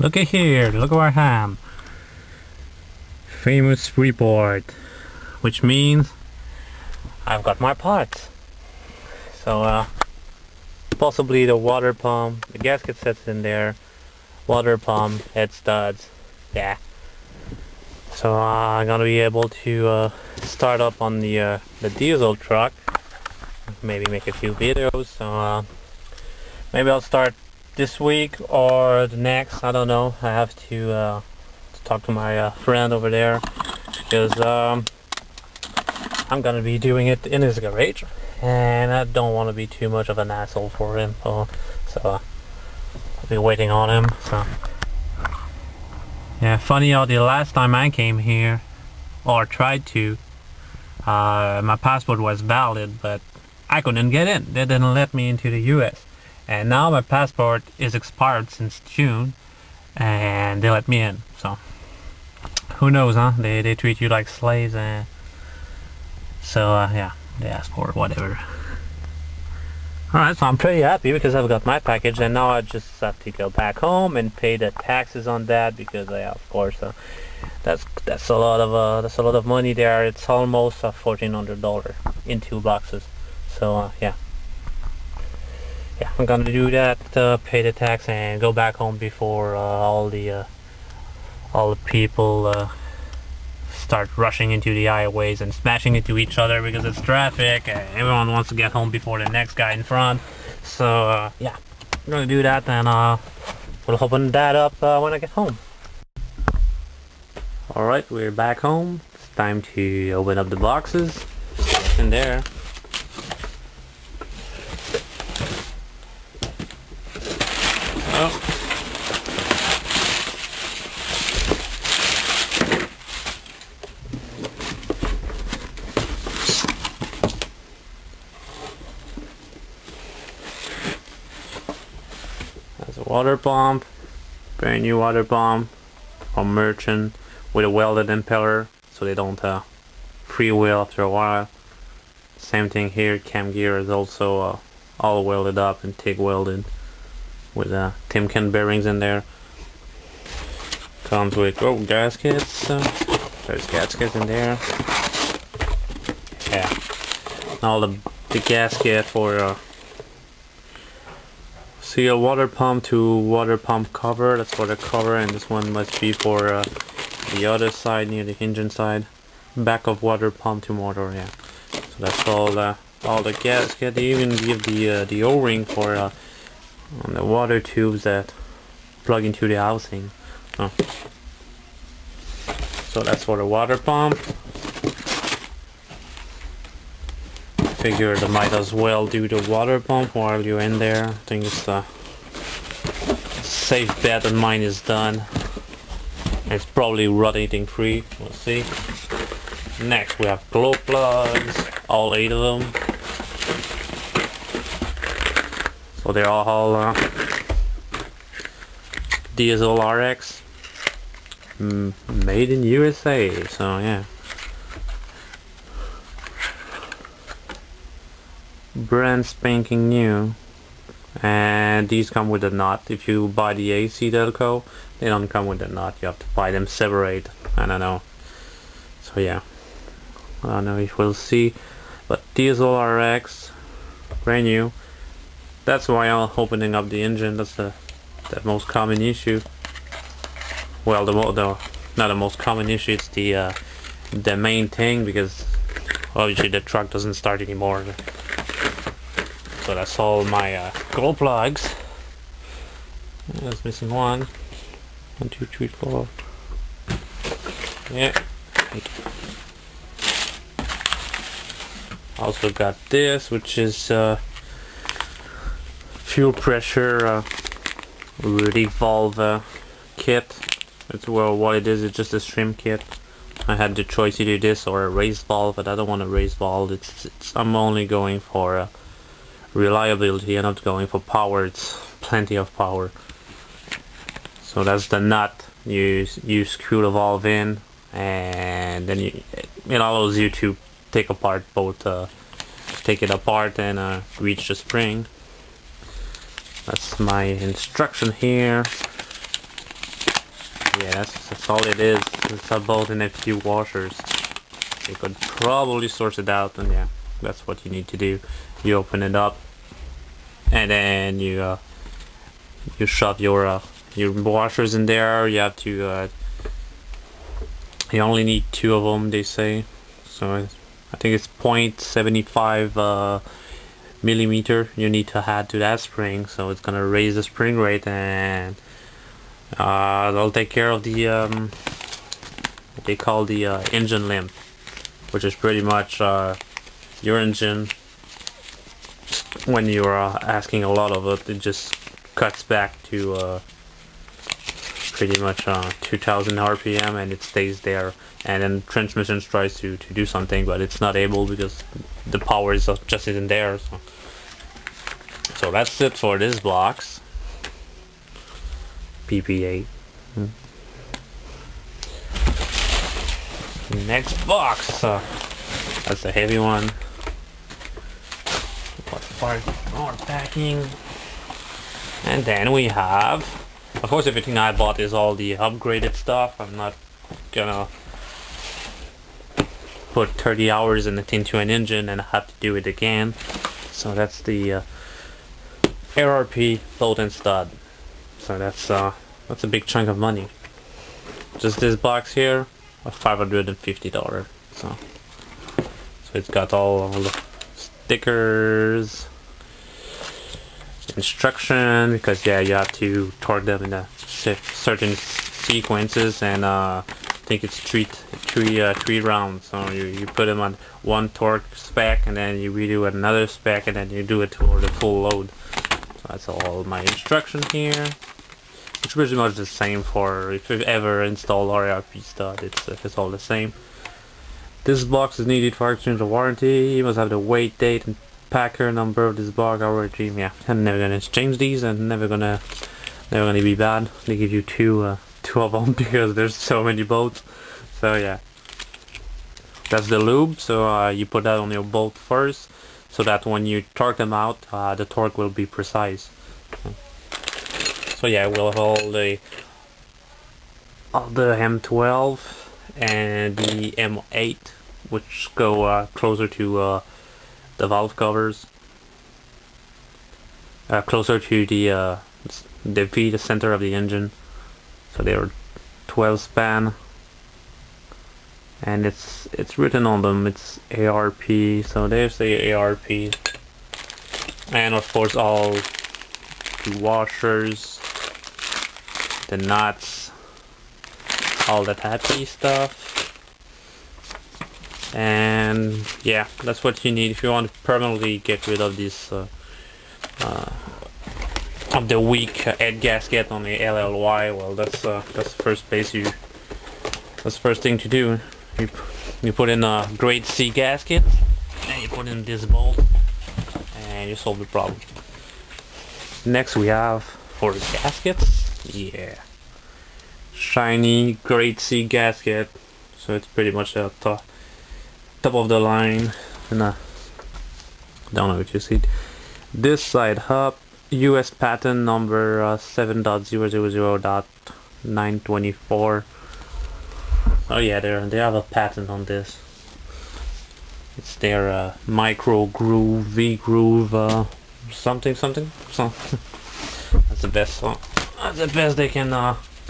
Look at here, look where I am. Famous report, which means I've got my parts. So possibly the water pump, the gasket sets in there, water pump, head studs, yeah. So I'm gonna be able to start up on the diesel truck, maybe make a few videos. So maybe I'll start this week or the next, I don't know. I have to talk to my friend over there, because I'm gonna be doing it in his garage, and I don't want to be too much of an asshole for him. So I'll be waiting on him. So yeah, funny how the last time I came here, or tried to, my passport was valid, but I couldn't get in. They didn't let me into the US. And now my passport is expired since June, and they let me in. So who knows, huh? They treat you like slaves, and so yeah, they ask for whatever. Alright, so I'm pretty happy because I've got my package, and now I just have to go back home and pay the taxes on that, because yeah, of course, that's a lot of money there. It's almost $1,400 in 2 boxes. So yeah, I'm gonna do that, pay the tax, and go back home before all the people start rushing into the highways and smashing into each other because it's traffic, and everyone wants to get home before the next guy in front. So yeah, I'm gonna do that, and we'll open that up when I get home. Alright, we're back home. It's time to open up the boxes. What's in there? Oh. There's a water pump, brand new water pump from Merchant with a welded impeller, so they don't freewheel after a while. Same thing here, cam gear is also all welded up and TIG welded, with Timken bearings in there. Comes with gaskets. There's gaskets in there. Yeah, all the gasket for seal water pump to water pump cover. That's for the cover, and this one must be for the other side, near the engine side, back of water pump to motor. Yeah, so that's all the gasket. They even give the O-ring for on the water tubes that plug into the housing. So that's for the water pump. Figured I might as well do the water pump while you're in there. I think it's a safe bet that mine is done. It's probably rotating free. We'll see. Next we have glow plugs, all 8 of them. So they're all diesel RX, made in USA. So yeah, brand spanking new. And these come with a nut. If you buy the AC Delco, they don't come with a nut. You have to buy them separate. I don't know. So yeah, I don't know if we'll see. But diesel RX, brand new. That's why I'm opening up the engine. That's the most common issue. Well, not the most common issue. It's the main thing, because obviously the truck doesn't start anymore. So that's all my glow plugs. There's missing one. 1, 2, 3, 4. Yeah. Also got this, which is fuel pressure revolve kit. It's what it is. It's just a trim kit. I had the choice to do this or a raised valve, but I don't want a raised valve. I'm only going for reliability. I'm not going for power. It's plenty of power. So that's the nut. You screw the valve in, and then it allows you to take apart both. Take it apart and reach the spring. That's my instruction here. Yeah, that's all it is. It's about in a few washers. You could probably source it out, and yeah, that's what you need to do. You open it up, and then you shove your washers in there. You have to you only need 2 of them, they say. So I think it's 0.75 millimeter you need to add to that spring, so it's gonna raise the spring rate, and they'll take care of the what they call the engine limp, which is pretty much your engine. When you're asking a lot of it just cuts back to pretty much 2000 RPM, and it stays there, and then transmission tries to do something, but it's not able because the power is just isn't there. So that's it for this box. PP8. Next box. That's a heavy one. More packing. And then we have, of course, everything I bought is all the upgraded stuff. I'm not gonna put 30 hours into an engine and have to do it again. So that's the ARP Golden Stud. So that's a big chunk of money. Just this box here, $550. So it's got all the stickers, instruction, because yeah, you have to torque them in a certain sequences, and I think it's three rounds. So you put them on one torque spec, and then you redo another spec, and then you do it for the full load. So that's all my instruction here. It's pretty much the same for if you've ever installed ARP stud. It's all the same. This box is needed for exchange of warranty. You must have the weight, date, and packer number of this box already. Yeah, I'm never gonna exchange these, and never gonna be bad. They give you two of them because there's so many bolts. So yeah, that's the lube. So you put that on your bolt first, so that when you torque them out, the torque will be precise. So yeah, we'll have all the M12 and the M8, which go closer to the valve covers, closer to the V, the center of the engine. So they're 12 span, and it's written on them. It's ARP. So there's the ARP, and of course all the washers, the nuts, all that happy stuff. And yeah, that's what you need if you want to permanently get rid of this of the weak head gasket on the LLY. Well, that's the first place that's the first thing to do. You put in a grade C gasket, and you put in this bolt, and you solve the problem. Next we have for the gaskets, yeah, shiny grade C gasket. So it's pretty much a top of the line, and don't know if you see it. This side up, US patent number 7.000.924. Oh yeah, they have a patent on this. It's their micro groove, V groove, something. So that's the best. That's the best they can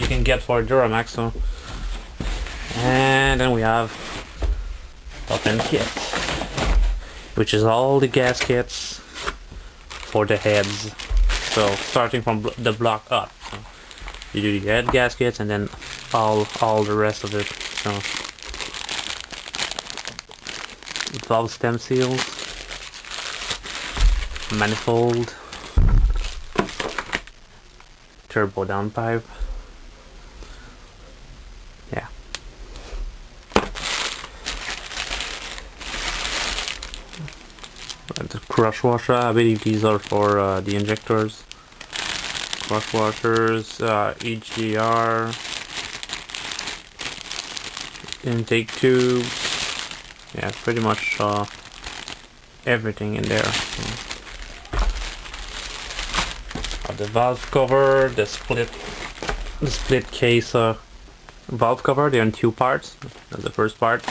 you can get for Duramax. So, and then we have top end kit, which is all the gaskets for the heads. So starting from the block up, so you do the head gaskets, and then all the rest of it. So valve stem seals, manifold, turbo downpipe. Yeah. And the crush washer, I believe these are for the injectors. Crush washers, EGR, intake tubes. Yeah, pretty much everything in there. The valve cover, the split case valve cover. They're in two parts. That's the first part.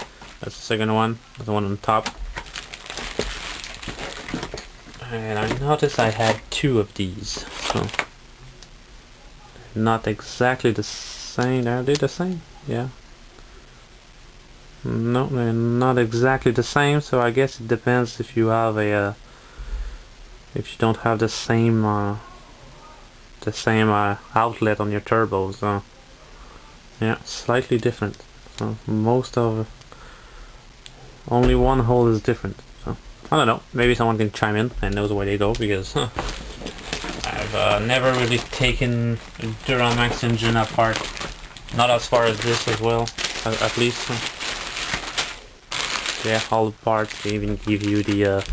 That's the second one. That's the one on top. And I noticed I had two of these. So not exactly the same. Are they the same? Yeah. No, they're not exactly the same. So I guess it depends if you have a if you don't have the same outlet on your turbos. Yeah, slightly different. So most of only one hole is different. So I don't know. Maybe someone can chime in and knows where they go, because I've never really taken a Duramax engine apart. Not as far as this as well, at least. Yeah, all the parts. They even give you the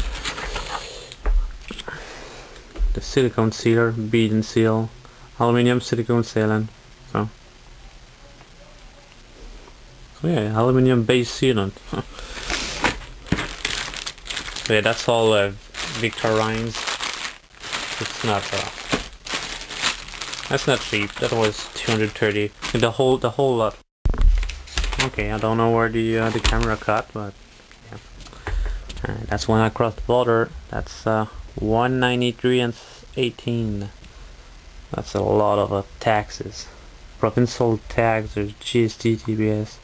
silicone sealer, bead and seal, aluminum silicone sealant. So yeah, aluminum base sealant. So yeah, that's all Victorines. It's not that's not cheap. That was 230. The whole lot. Okay, I don't know where the camera cut, but yeah. That's when I crossed the border. That's 193 and 18. That's a lot of taxes. Provincial tax, there's GST, TBS.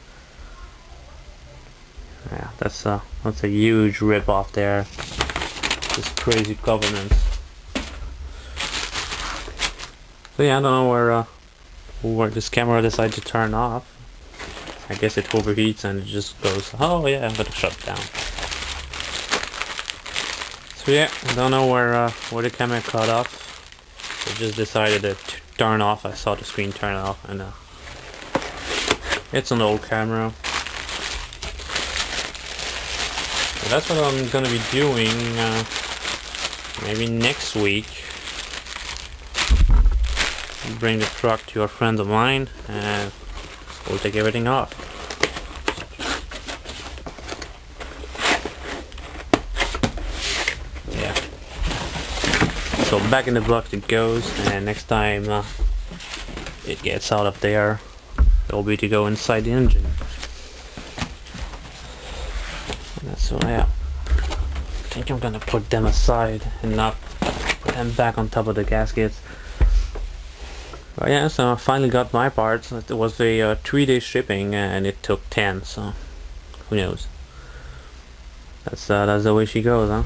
Yeah, that's a huge rip off there. This crazy government. So yeah, I don't know where this camera decided to turn off. I guess it overheats and it just goes, oh yeah, I'm gonna shut down. So yeah, I don't know where the camera cut off. It just decided to turn off. I saw the screen turn off, and it's an old camera. So that's what I'm gonna be doing maybe next week. Bring the truck to a friend of mine and we'll take everything off. Yeah. So back in the box it goes, and next time it gets out of there, it'll be to go inside the engine. So yeah, I think I'm gonna put them aside and not put them back on top of the gaskets. But yeah, so I finally got my parts. It was a 3-day shipping and it took 10, so who knows. That's the way she goes, huh?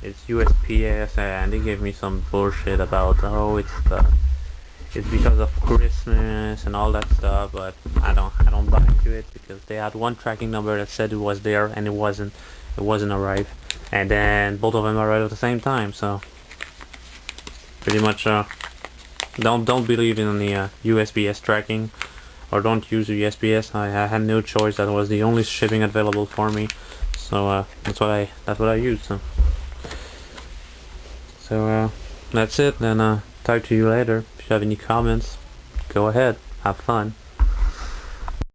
It's USPS and they gave me some bullshit about, oh, it's because of Christmas and all that stuff, but I don't buy into it, because they had one tracking number that said it was there and it wasn't arrived, and then both of them arrived at the same time. So pretty much don't believe in the USPS tracking, or don't use the USPS. I had no choice. That was the only shipping available for me, so that's what I used. So that's it. Then talk to you later. If you have any comments, go ahead, have fun.